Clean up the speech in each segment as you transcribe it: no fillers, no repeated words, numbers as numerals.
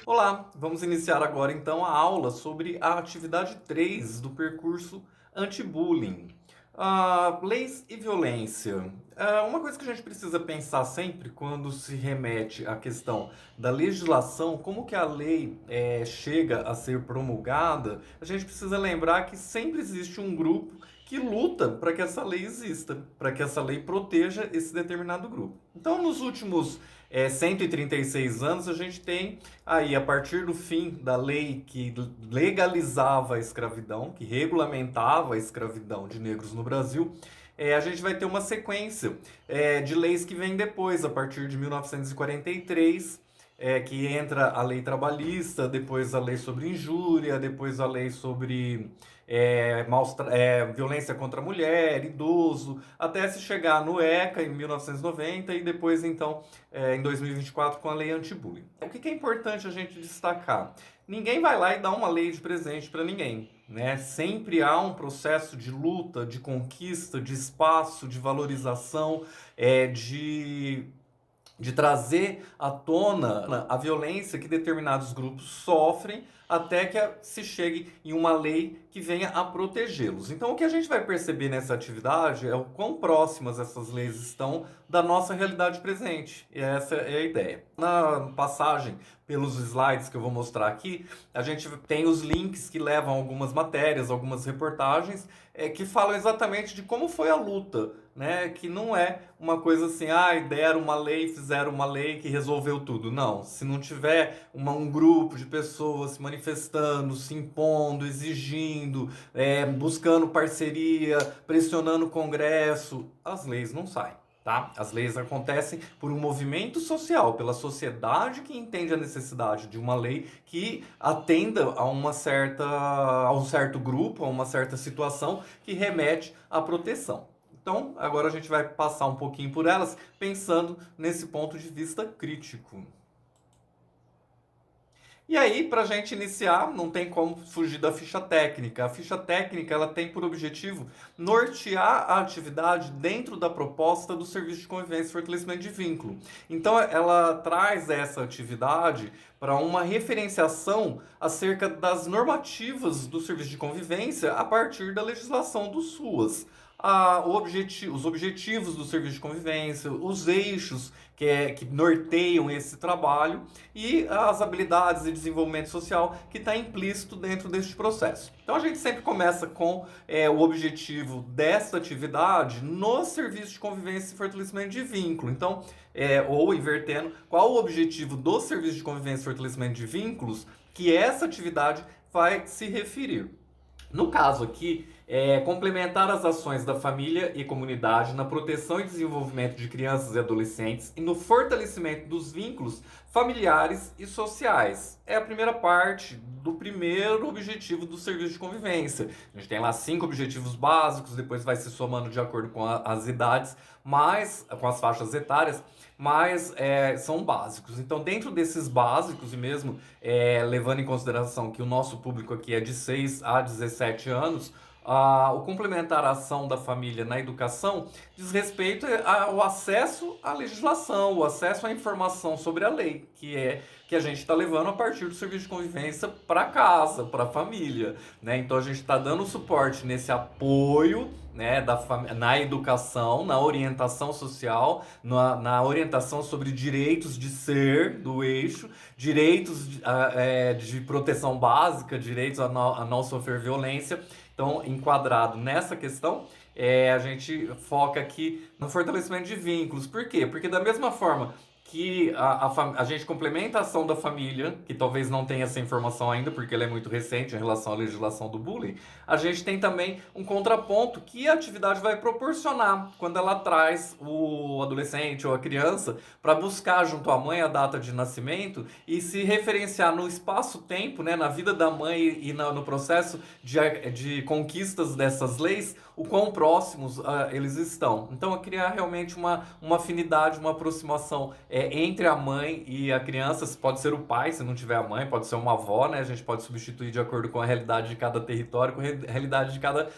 Olá, vamos iniciar agora então a aula sobre a atividade 3 do percurso anti-bullying. Leis e violência. Uma coisa que a gente precisa pensar sempre quando se remete à questão da legislação, como que a lei chega a ser promulgada, a gente precisa lembrar que sempre existe um grupo que luta para que essa lei exista, para que essa lei proteja esse determinado grupo. Então, nos últimos 136 anos, a gente tem aí, a partir do fim da lei que legalizava a escravidão, que regulamentava a escravidão de negros no Brasil, a gente vai ter uma sequência de leis que vem depois, a partir de 1943, que entra a lei trabalhista, depois a lei sobre injúria, depois a lei sobre violência contra a mulher, idoso, até se chegar no ECA em 1990 e depois, então, em 2024 com a lei anti-bullying. O que é importante a gente destacar? Ninguém vai lá e dá uma lei de presente para ninguém, né? Sempre há um processo de luta, de conquista, de espaço, de valorização, de trazer à tona a violência que determinados grupos sofrem até que se chegue em uma lei que venha a protegê-los. Então, o que a gente vai perceber nessa atividade é o quão próximas essas leis estão da nossa realidade presente. E essa é a ideia. Na passagem pelos slides que eu vou mostrar aqui, a gente tem os links que levam a algumas matérias, algumas reportagens, que falam exatamente de como foi a luta, né? Que não é uma coisa assim, deram uma lei, fizeram uma lei que resolveu tudo. Não, se não tiver um grupo de pessoas se manifestando, se impondo, exigindo, buscando parceria, pressionando o Congresso, as leis não saem. Tá? As leis acontecem por um movimento social, pela sociedade que entende a necessidade de uma lei que atenda a um certo grupo, a uma certa situação que remete à proteção. Então, agora a gente vai passar um pouquinho por elas, pensando nesse ponto de vista crítico. E aí, para a gente iniciar, não tem como fugir da ficha técnica. A ficha técnica ela tem por objetivo nortear a atividade dentro da proposta do Serviço de Convivência e Fortalecimento de Vínculo. Então, ela traz essa atividade para uma referenciação acerca das normativas do Serviço de Convivência a partir da legislação do SUAS. Os objetivos do serviço de convivência, os eixos que norteiam esse trabalho e as habilidades e desenvolvimento social que está implícito dentro deste processo. Então a gente sempre começa com o objetivo dessa atividade no serviço de convivência e fortalecimento de vínculo. Então, ou invertendo, qual o objetivo do serviço de convivência e fortalecimento de vínculos que essa atividade vai se referir. No caso aqui, complementar as ações da família e comunidade na proteção e desenvolvimento de crianças e adolescentes e no fortalecimento dos vínculos familiares e sociais. É a primeira parte do primeiro objetivo do serviço de convivência. A gente tem lá 5 objetivos básicos, depois vai se somando de acordo com as idades, com as faixas etárias, mas são básicos. Então, dentro desses básicos, e mesmo levando em consideração que o nosso público aqui é de 6 a 17 anos, o complementar a ação da família na educação diz respeito ao acesso à legislação, o acesso à informação sobre a lei, que a gente está levando a partir do serviço de convivência para casa, para a família, né? Então a gente está dando suporte nesse apoio, né, na educação, na orientação social, na orientação sobre direitos de ser do eixo, direitos de proteção básica, direitos a não sofrer violência. Então, enquadrado nessa questão, a gente foca aqui no fortalecimento de vínculos. Por quê? Porque da mesma forma que a gente complementa a ação da família, que talvez não tenha essa informação ainda, porque ela é muito recente em relação à legislação do bullying, a gente tem também um contraponto que a atividade vai proporcionar quando ela traz o adolescente ou a criança para buscar junto à mãe a data de nascimento e se referenciar no espaço-tempo, né, na vida da mãe e no processo de conquistas dessas leis, o quão próximos eles estão. Então, criar realmente uma afinidade, uma aproximação entre a mãe e a criança. Pode ser o pai, se não tiver a mãe, pode ser uma avó, né? A gente pode substituir de acordo com a realidade de cada território, com a realidade de cada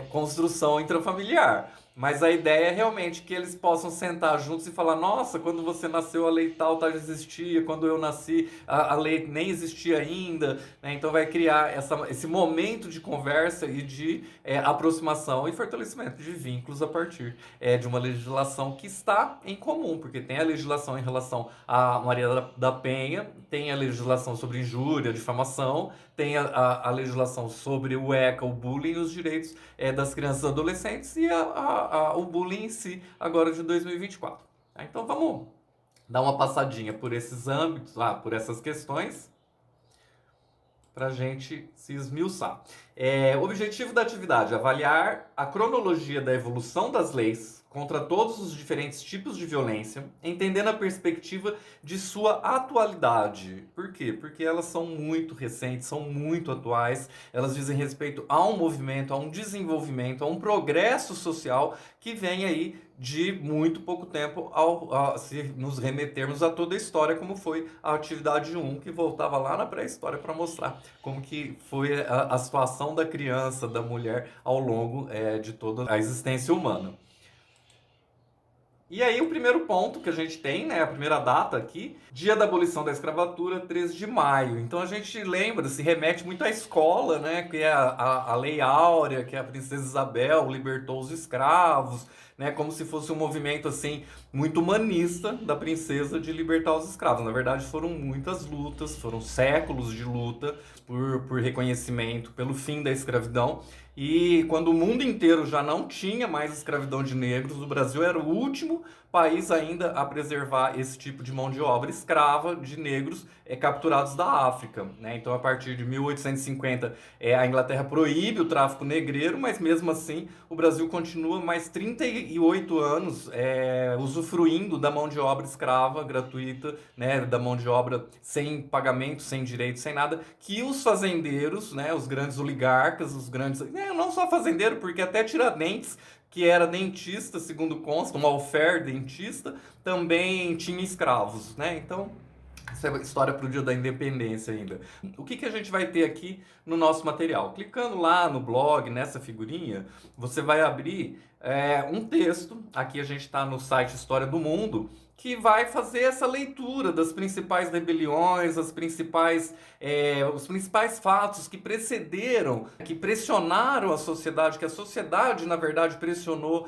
construção intrafamiliar. Mas a ideia é realmente que eles possam sentar juntos e falar: nossa, quando você nasceu a lei tal já existia, quando eu nasci a lei nem existia ainda, né? Então vai criar esse momento de conversa e de aproximação e fortalecimento de vínculos a partir de uma legislação que está em comum, porque tem a legislação em relação a Maria da Penha, tem a legislação sobre injúria, difamação, tem a legislação sobre o ECA, o bullying e os direitos das crianças e adolescentes e o bullying em si, agora de 2024. Tá? Então vamos dar uma passadinha por esses âmbitos, por essas questões, para a gente se esmiuçar. O objetivo da atividade é avaliar a cronologia da evolução das leis contra todos os diferentes tipos de violência, entendendo a perspectiva de sua atualidade. Por quê? Porque elas são muito recentes, são muito atuais, elas dizem respeito a um movimento, a um desenvolvimento, a um progresso social que vem aí de muito pouco tempo se nos remetermos a toda a história, como foi a atividade 1, que voltava lá na pré-história para mostrar como que foi a situação da criança, da mulher, ao longo de toda a existência humana. E aí o primeiro ponto que a gente tem, né, a primeira data aqui, dia da abolição da escravatura, 13 de maio. Então a gente lembra, se remete muito à escola, né, que é a Lei Áurea, que a princesa Isabel libertou os escravos, né, como se fosse um movimento assim muito humanista da princesa de libertar os escravos. Na verdade foram muitas lutas, foram séculos de luta por reconhecimento, pelo fim da escravidão. E quando o mundo inteiro já não tinha mais escravidão de negros, o Brasil era o último país ainda a preservar esse tipo de mão de obra escrava de negros capturados da África, né? Então, a partir de 1850, a Inglaterra proíbe o tráfico negreiro, mas mesmo assim o Brasil continua mais 38 anos usufruindo da mão de obra escrava gratuita, né? Da mão de obra sem pagamento, sem direito, sem nada, que os fazendeiros, né? Os grandes oligarcas, os grandes... não só fazendeiro, porque até Tiradentes, que era dentista, segundo consta, um alfer dentista, também tinha escravos, né? Então, essa é a história para o dia da independência ainda. O que a gente vai ter aqui no nosso material? Clicando lá no blog, nessa figurinha, você vai abrir um texto. Aqui a gente está no site História do Mundo, que vai fazer essa leitura das principais rebeliões, os principais fatos que precederam, que pressionaram a sociedade, que a sociedade, na verdade, pressionou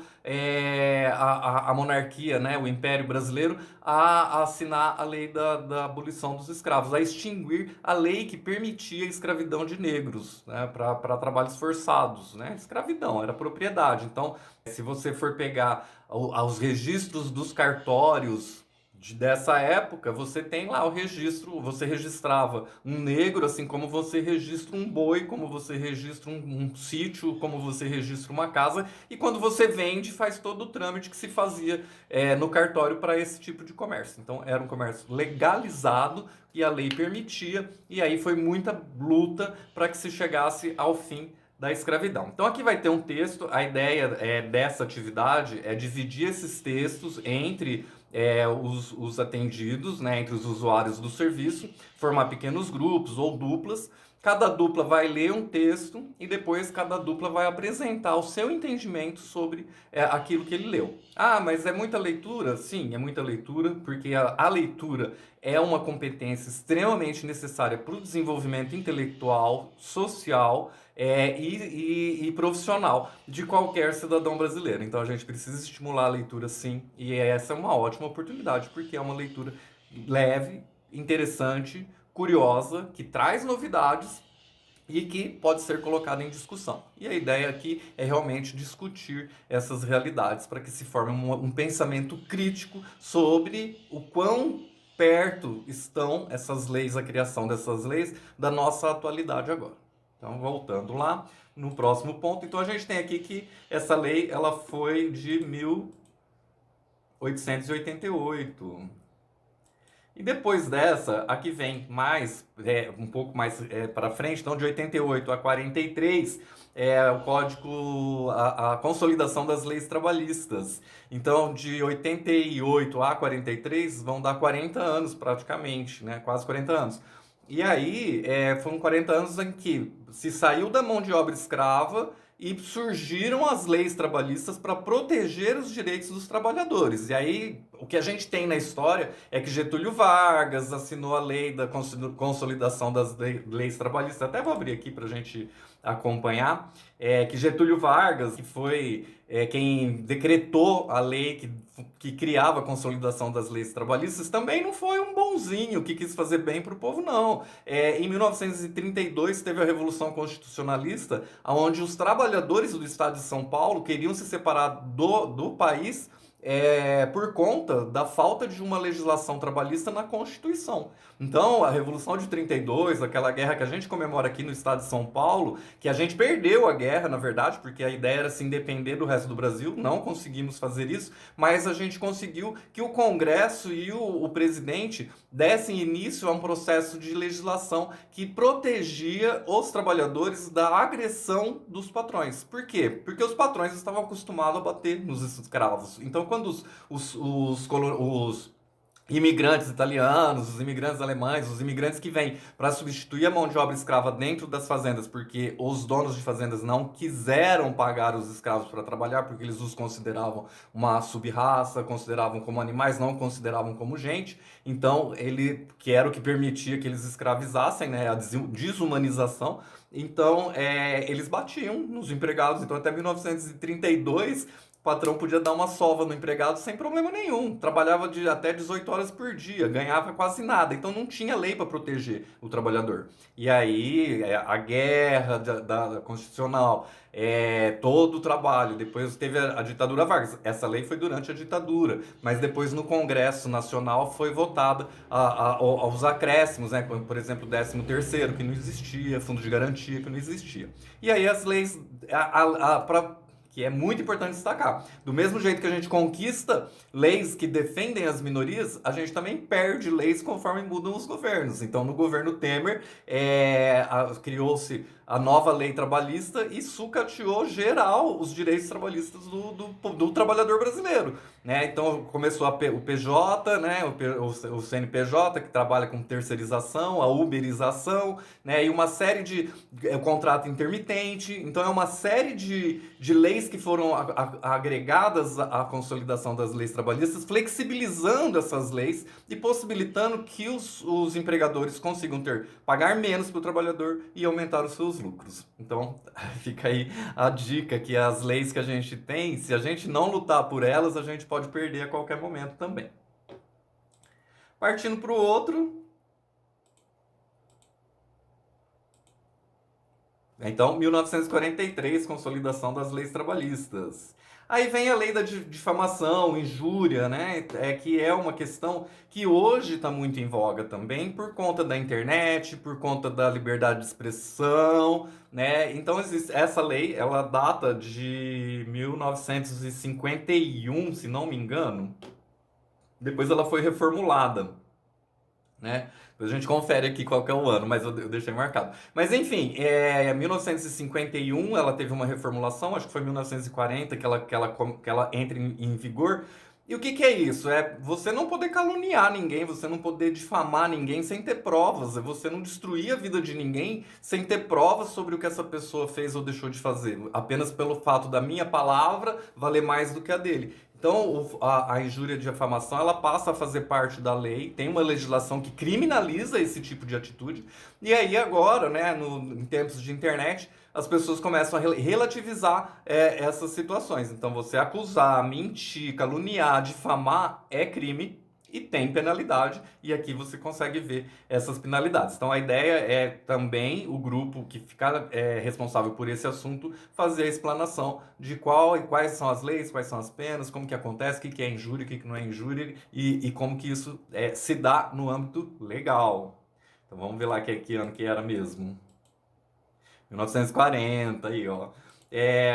a monarquia, né, o Império Brasileiro, a assinar a lei da abolição dos escravos, a extinguir a lei que permitia a escravidão de negros, né, para trabalhos forçados. Né? Escravidão era propriedade. Então, se você for pegar os registros dos cartórios dessa época, você tem lá o registro, você registrava um negro, assim como você registra um boi, como você registra um sítio, como você registra uma casa, e quando você vende, faz todo o trâmite que se fazia no cartório para esse tipo de comércio. Então, era um comércio legalizado e a lei permitia, e aí foi muita luta para que se chegasse ao fim da escravidão. Então aqui vai ter um texto, a ideia dessa atividade é dividir esses textos entre os atendidos, né, entre os usuários do serviço, formar pequenos grupos ou duplas. Cada dupla vai ler um texto e depois cada dupla vai apresentar o seu entendimento sobre aquilo que ele leu. Ah, mas é muita leitura? Sim, é muita leitura, porque a leitura é uma competência extremamente necessária para o desenvolvimento intelectual, social e profissional de qualquer cidadão brasileiro. Então a gente precisa estimular a leitura, sim, e essa é uma ótima oportunidade, porque é uma leitura leve, interessante, curiosa, que traz novidades e que pode ser colocada em discussão. E a ideia aqui é realmente discutir essas realidades para que se forme um pensamento crítico sobre o quão perto estão essas leis, a criação dessas leis, da nossa atualidade agora. Então, voltando lá no próximo ponto. Então, a gente tem aqui que essa lei ela foi de 1888. E depois dessa, aqui vem mais, um pouco mais para frente, então de 88 a 43, o Código, a consolidação das leis trabalhistas. Então, de 88 a 43, vão dar 40 anos praticamente, né? Quase 40 anos. E aí, foram 40 anos em que se saiu da mão de obra escrava e surgiram as leis trabalhistas para proteger os direitos dos trabalhadores. E aí, o que a gente tem na história é que Getúlio Vargas assinou a lei da consolidação das leis trabalhistas. Até vou abrir aqui para a gente acompanhar. Que Getúlio Vargas, que foi quem decretou a lei que criava a consolidação das leis trabalhistas, também não foi um bonzinho que quis fazer bem para o povo, não. Em 1932 teve a Revolução Constitucionalista, onde os trabalhadores do estado de São Paulo queriam se separar do país por conta da falta de uma legislação trabalhista na Constituição. Então, a Revolução de 32, aquela guerra que a gente comemora aqui no estado de São Paulo, que a gente perdeu a guerra, na verdade, porque a ideia era se independer do resto do Brasil, não conseguimos fazer isso, mas a gente conseguiu que o Congresso e o presidente dessem início a um processo de legislação que protegia os trabalhadores da agressão dos patrões. Por quê? Porque os patrões estavam acostumados a bater nos escravos. Então, quando os imigrantes italianos, os imigrantes alemães, os imigrantes que vêm para substituir a mão de obra escrava dentro das fazendas, porque os donos de fazendas não quiseram pagar os escravos para trabalhar, porque eles os consideravam uma sub-raça, consideravam como animais, não consideravam como gente. Então, ele, que era o que permitia que eles escravizassem, né, a desumanização. Então, eles batiam nos empregados. Então, até 1932, o patrão podia dar uma sova no empregado sem problema nenhum. Trabalhava até 18 horas por dia, ganhava quase nada. Então não tinha lei para proteger o trabalhador. E aí a guerra da Constitucional, todo o trabalho. Depois teve a ditadura Vargas. Essa lei foi durante a ditadura. Mas depois no Congresso Nacional foi votada aos acréscimos, né? Por exemplo, o 13º, que não existia, fundo de garantia, que não existia. E aí as leis, que é muito importante destacar. Do mesmo jeito que a gente conquista leis que defendem as minorias, a gente também perde leis conforme mudam os governos. Então, no governo Temer, criou-se a nova lei trabalhista e sucateou geral os direitos trabalhistas do trabalhador brasileiro. Né? Então, começou o PJ, né? o CNPJ, que trabalha com terceirização, a uberização, né? E uma série de contrato intermitente. Então, é uma série de leis que foram agregadas à consolidação das leis trabalhistas, flexibilizando essas leis e possibilitando que os empregadores consigam pagar menos para o trabalhador e aumentar os seus lucros. Então, fica aí a dica que as leis que a gente tem, se a gente não lutar por elas, a gente pode perder a qualquer momento também. Partindo para o outro. Então, 1943, consolidação das leis trabalhistas. Aí vem a lei da difamação, injúria, né? Que é uma questão que hoje está muito em voga também, por conta da internet, por conta da liberdade de expressão, né? Então, essa lei, ela data de 1951, se não me engano. Depois ela foi reformulada, né? Depois a gente confere aqui qual que é o ano, mas eu deixei marcado. Mas enfim, 1951 ela teve uma reformulação, acho que foi 1940 que ela entra em vigor. E o que é isso? É você não poder caluniar ninguém, você não poder difamar ninguém sem ter provas, é você não destruir a vida de ninguém sem ter provas sobre o que essa pessoa fez ou deixou de fazer, apenas pelo fato da minha palavra valer mais do que a dele. Então, a injúria de difamação, ela passa a fazer parte da lei, tem uma legislação que criminaliza esse tipo de atitude, e aí agora, né, em tempos de internet, as pessoas começam a relativizar essas situações. Então, você acusar, mentir, caluniar, difamar é crime e tem penalidade, e aqui você consegue ver essas penalidades. Então, a ideia é também o grupo que fica responsável por esse assunto fazer a explanação de quais são as leis, quais são as penas, como que acontece, o que é injúria, o que não é injúria, e como que isso se dá no âmbito legal. Então, vamos ver lá que ano que era mesmo. 1940, aí, ó.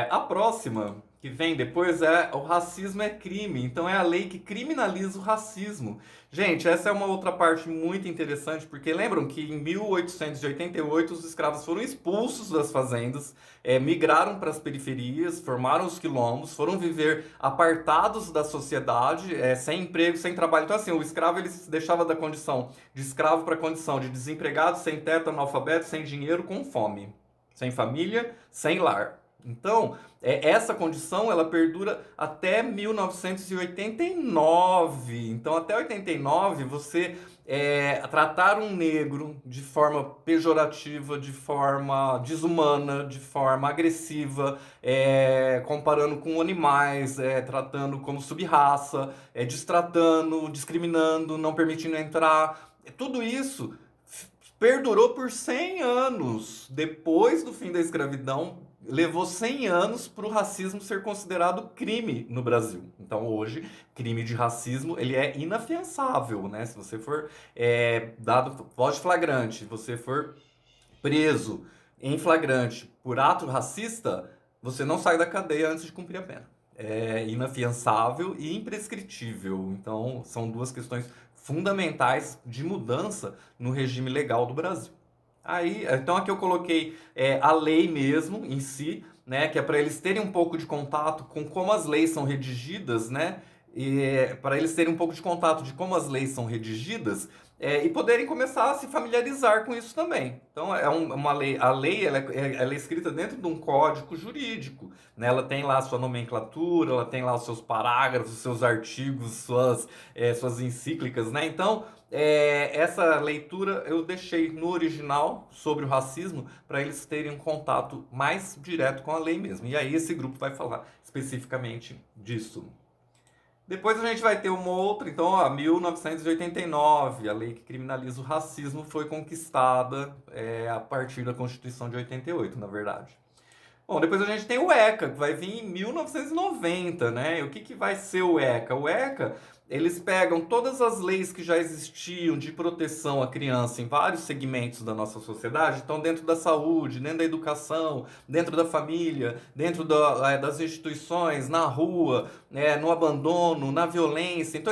A próxima que vem depois o racismo é crime. Então é a lei que criminaliza o racismo. Gente, essa é uma outra parte muito interessante, porque lembram que em 1888 os escravos foram expulsos das fazendas, migraram para as periferias, formaram os quilombos, foram viver apartados da sociedade, sem emprego, sem trabalho. Então assim, o escravo ele se deixava da condição de escravo para a condição de desempregado, sem teto, analfabeto, sem dinheiro, com fome. Sem família, sem lar. Então, essa condição ela perdura até 1989. Então, até 89, você tratar um negro de forma pejorativa, de forma desumana, de forma agressiva, comparando com animais, tratando como sub-raça, destratando, discriminando, não permitindo entrar. Tudo isso perdurou por 100 anos. Depois do fim da escravidão, levou 100 anos para o racismo ser considerado crime no Brasil. Então, hoje, crime de racismo ele é inafiançável, né? Se você for dado voz de flagrante, se você for preso em flagrante por ato racista, você não sai da cadeia antes de cumprir a pena. É inafiançável e imprescritível. Então, são duas questões fundamentais de mudança no regime legal do Brasil. Aí, então aqui eu coloquei a lei mesmo em si, né, que é para eles terem um pouco de contato com como as leis são redigidas, né, e para eles terem um pouco de contato de como as leis são redigidas e poderem começar a se familiarizar com isso também. Então uma lei, a lei ela é escrita dentro de um código jurídico, né, ela tem lá a sua nomenclatura, ela tem lá os seus parágrafos, os seus artigos, suas encíclicas, né, então essa leitura eu deixei no original sobre o racismo para eles terem um contato mais direto com a lei mesmo. E aí esse grupo vai falar especificamente disso. Depois a gente vai ter uma outra, então, 1989, a lei que criminaliza o racismo foi conquistada a partir da Constituição de 88, na verdade. Bom, depois a gente tem o ECA, que vai vir em 1990, né? E o que, que vai ser o ECA? O ECA, eles pegam todas as leis que já existiam de proteção à criança em vários segmentos da nossa sociedade, então dentro da saúde, dentro da educação, dentro da família, dentro das instituições, na rua, no abandono, na violência. Então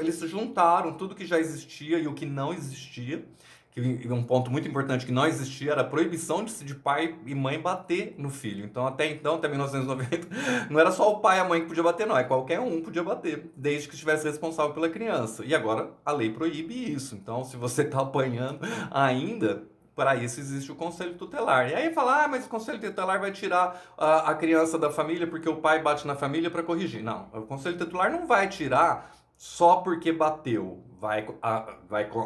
eles juntaram tudo que já existia e o que não existia, que um ponto muito importante que não existia era a proibição de pai e mãe bater no filho. Então, até 1990, não era só o pai e a mãe que podia bater, não. Qualquer um podia bater, desde que estivesse responsável pela criança. E agora a lei proíbe isso. Então, se você está apanhando ainda, para isso existe o conselho tutelar. E aí fala, mas o conselho tutelar vai tirar a criança da família porque o pai bate na família para corrigir. Não, o conselho tutelar não vai tirar só porque bateu. Vai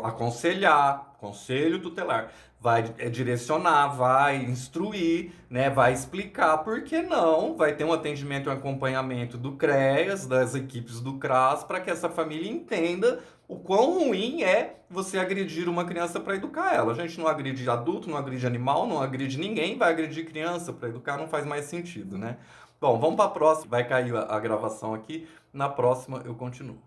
aconselhar, conselho tutelar, vai direcionar, vai instruir, né, vai explicar por que não, vai ter um atendimento e um acompanhamento do CREAS, das equipes do CRAS, para que essa família entenda o quão ruim é você agredir uma criança para educar ela. A gente não agride adulto, não agride animal, não agride ninguém, vai agredir criança para educar, não faz mais sentido, né? Bom, vamos para a próxima, vai cair a gravação aqui, na próxima eu continuo.